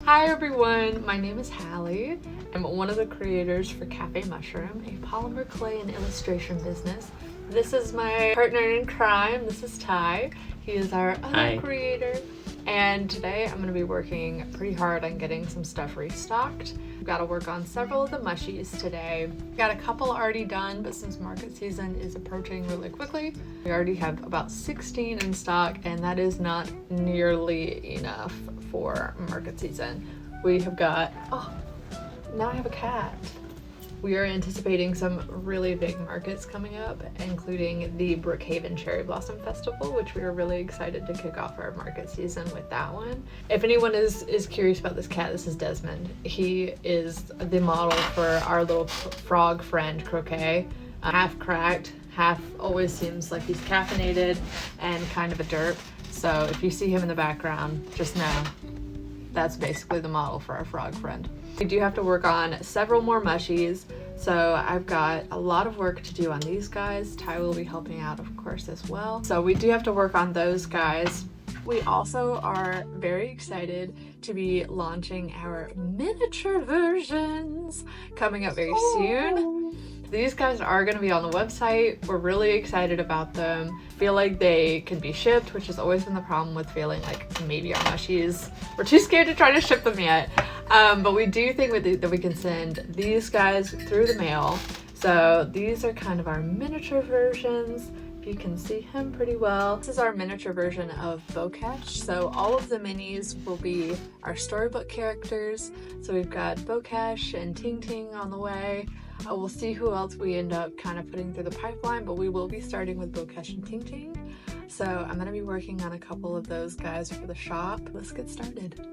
Hi everyone, my name is Hallie. I'm one of the creators for Cafe Mushroom, a polymer clay and illustration business. This is my partner in crime, this is Ty. He is our other creator. And today I'm going to be working pretty hard on getting some stuff restocked. We've got to work on several of the mushies today. Got a couple already done, but since market season is approaching really quickly, we already have about 16 in stock, and that is not nearly enough for market season. We have got, oh, now I have a cat. We are anticipating some really big markets coming up, including the Brookhaven Cherry Blossom Festival, which we are really excited to kick off our market season with that one. If anyone is curious about this cat, this is Desmond. He is the model for our little frog friend, Croquet. Half cracked, half always seems like he's caffeinated and kind of a derp. So if you see him in the background, just know that's basically the model for our frog friend. We do have to work on several more mushies, so I've got a lot of work to do on these guys. Ty will be helping out, of course, as well. So we do have to work on those guys. We also are very excited to be launching our miniature versions coming up very soon. These guys are going to be on the website. We're really excited about them. Feel like they can be shipped, which has always been the problem with feeling like maybe our mushies. We're too scared to try to ship them yet. But we do think that we can send these guys through the mail. So these are kind of our miniature versions. You can see him pretty well. This is our miniature version of Bokesh. So all of the minis will be our storybook characters. So we've got Bokesh and Ting Ting on the way. We'll see who else we end up kind of putting through the pipeline, but we will be starting with Bokesh and Ting Ting. So I'm going to be working on a couple of those guys for the shop. Let's get started.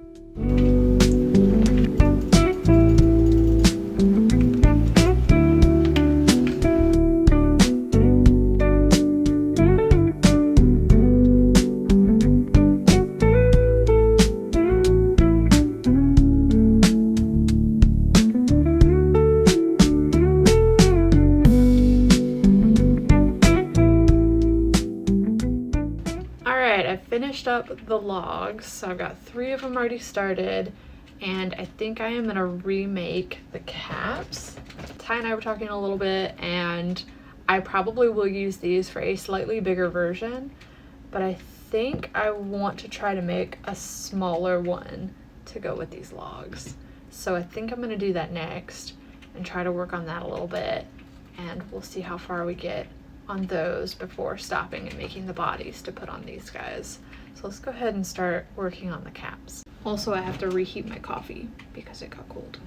Finished up the logs, so I've got 3 of them already started, and I think I am gonna remake the caps. Ty and I were talking a little bit, and I probably will use these for a slightly bigger version, but I think I want to try to make a smaller one to go with these logs. So I think I'm gonna do that next and try to work on that a little bit, and we'll see how far we get on those before stopping and making the bodies to put on these guys. So let's go ahead and start working on the caps. Also, I have to reheat my coffee because it got cold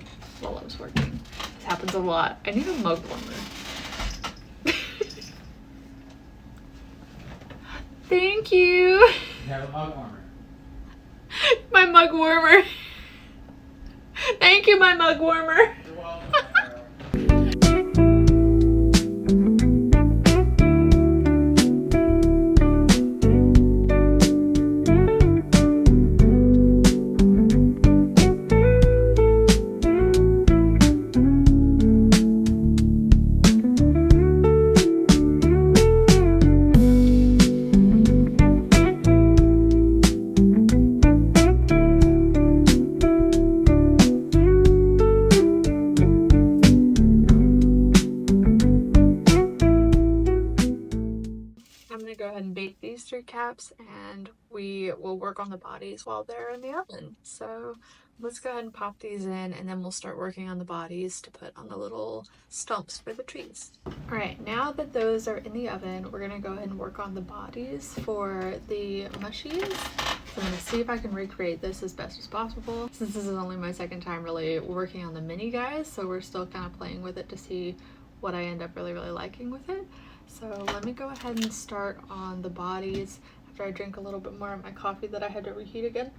while I was working. This happens a lot. I need a mug warmer. Thank you. You have a mug warmer. My mug warmer. Thank you, my mug warmer. You're welcome. Go ahead and bake these 3 caps, and we will work on the bodies while they're in the oven. So let's go ahead and pop these in, and then we'll start working on the bodies to put on the little stumps for the trees. All right, now that those are in the oven, we're gonna go ahead and work on the bodies for the mushies. So I'm gonna see if I can recreate this as best as possible. Since this is only my second time really working on the mini guys, so we're still kind of playing with it to see what I end up really liking with it. So let me go ahead and start on the bodies after I drink a little bit more of my coffee that I had to reheat again.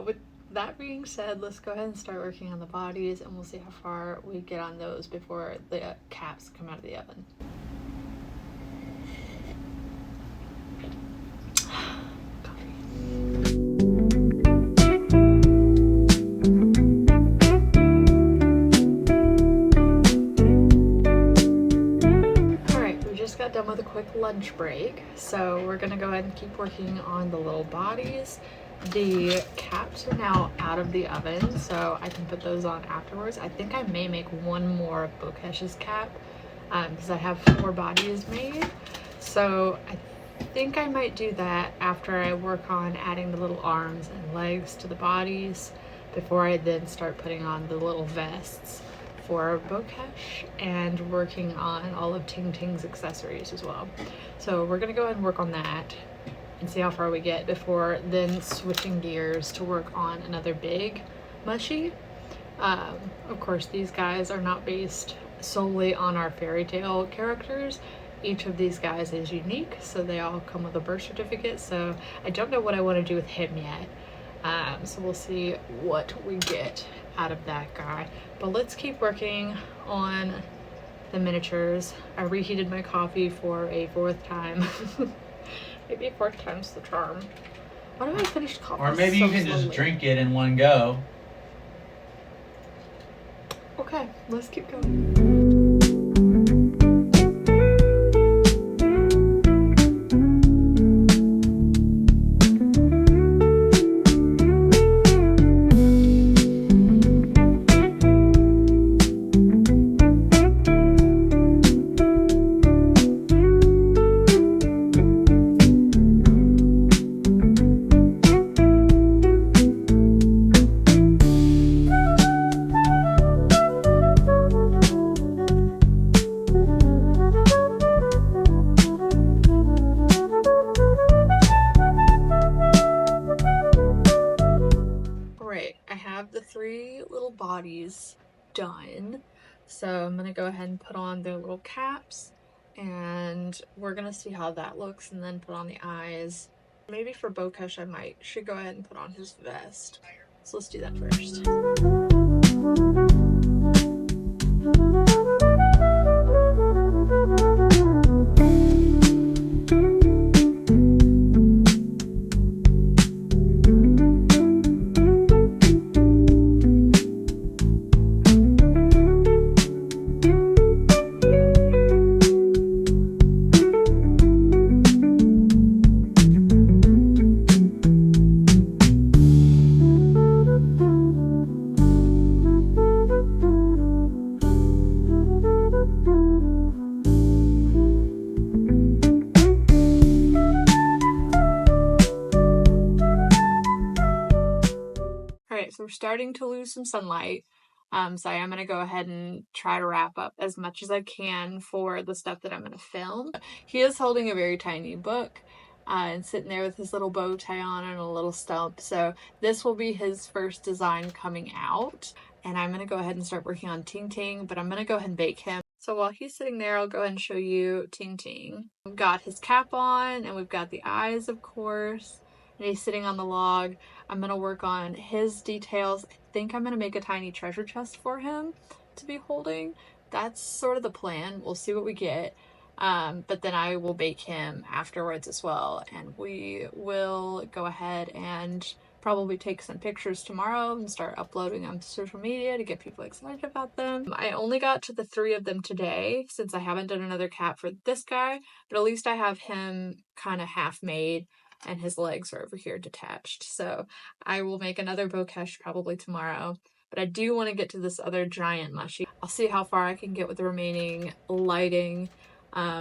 With that being said, let's go ahead and start working on the bodies, and we'll see how far we get on those before the caps come out of the oven. Got done with a quick lunch break, so we're gonna go ahead and keep working on the little bodies. The caps are now out of the oven, so I can put those on afterwards. I think I may make one more of Bokesh's cap because I have 4 bodies made. So I think I might do that after I work on adding the little arms and legs to the bodies before I then start putting on the little vests for Bokesh and working on all of Ting Ting's accessories as well. So we're gonna go ahead and work on that and see how far we get before then switching gears to work on another big mushie. Of course, these guys are not based solely on our fairy tale characters. Each of these guys is unique, so they all come with a birth certificate. So I don't know what I want to do with him yet. So we'll see what we get out of that guy. But let's keep working on the miniatures. I reheated my coffee for a 4th time. Maybe 4th time's the charm. Why do I finish coffee Or maybe so you can slowly? just drink it in one go. Okay, let's keep going. The 3 little bodies done, so I'm gonna go ahead and put on their little caps and we're gonna see how that looks and then put on the eyes. Maybe for Bokesh I should go ahead and put on his vest, so let's do that first. So we're starting to lose some sunlight. So I am going to go ahead and try to wrap up as much as I can for the stuff that I'm going to film. He is holding a very tiny book and sitting there with his little bow tie on and a little stump. So this will be his first design coming out. And I'm going to go ahead and start working on Ting Ting, but I'm going to go ahead and bake him. So while he's sitting there, I'll go ahead and show you Ting Ting. We've got his cap on and we've got the eyes, of course. And he's sitting on the log. I'm going to work on his details. I think I'm going to make a tiny treasure chest for him to be holding. That's sort of the plan. We'll see what we get. But then I will bake him afterwards as well. And we will go ahead and probably take some pictures tomorrow and start uploading them to social media to get people excited about them. I only got to the 3 of them today since I haven't done another cap for this guy, but at least I have him kind of half made and his legs are over here detached. So I will make another Bokesh probably tomorrow, but I do want to get to this other giant mushie. I'll see how far I can get with the remaining lighting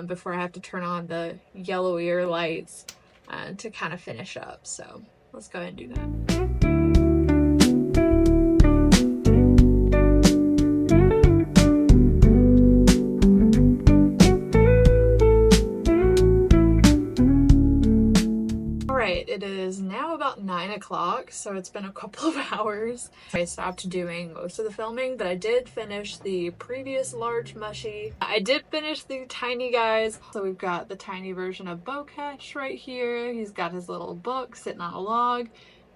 before I have to turn on the yellowier lights to kind of finish up. So let's go ahead and do that. It is now about 9 o'clock, so it's been a couple of hours. I stopped doing most of the filming, but I did finish the previous large mushie. I did finish the tiny guys. So we've got the tiny version of Bokesh right here. He's got his little book sitting on a log.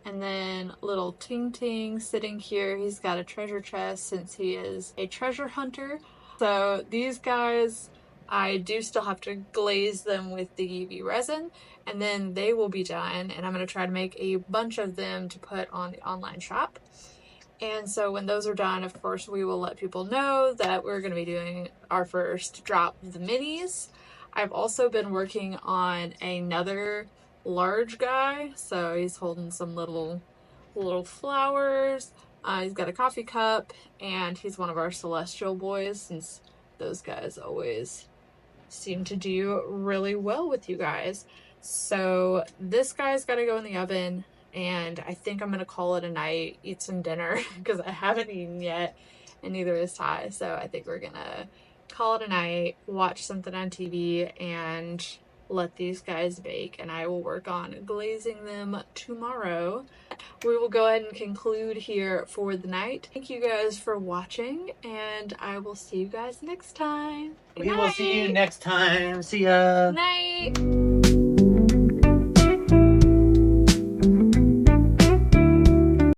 And then little Ting Ting sitting here. He's got a treasure chest since he is a treasure hunter. So these guys, I do still have to glaze them with the UV resin, and then they will be done, and I'm going to try to make a bunch of them to put on the online shop. And so when those are done, of course, we will let people know that we're going to be doing our first drop of the minis. I've also been working on another large guy. So he's holding some little flowers. He's got a coffee cup, and he's one of our celestial boys, since those guys always seem to do really well with you guys. So this guy's got to go in the oven, and I think I'm gonna call it a night, eat some dinner, because I haven't eaten yet, and neither is Ty. So I think we're gonna call it a night, watch something on TV, and let these guys bake, and I will work on glazing them tomorrow. We will go ahead and conclude here for the night. Thank you guys for watching, and I will see you guys next time. Good We will see you night. next time. See ya. Night.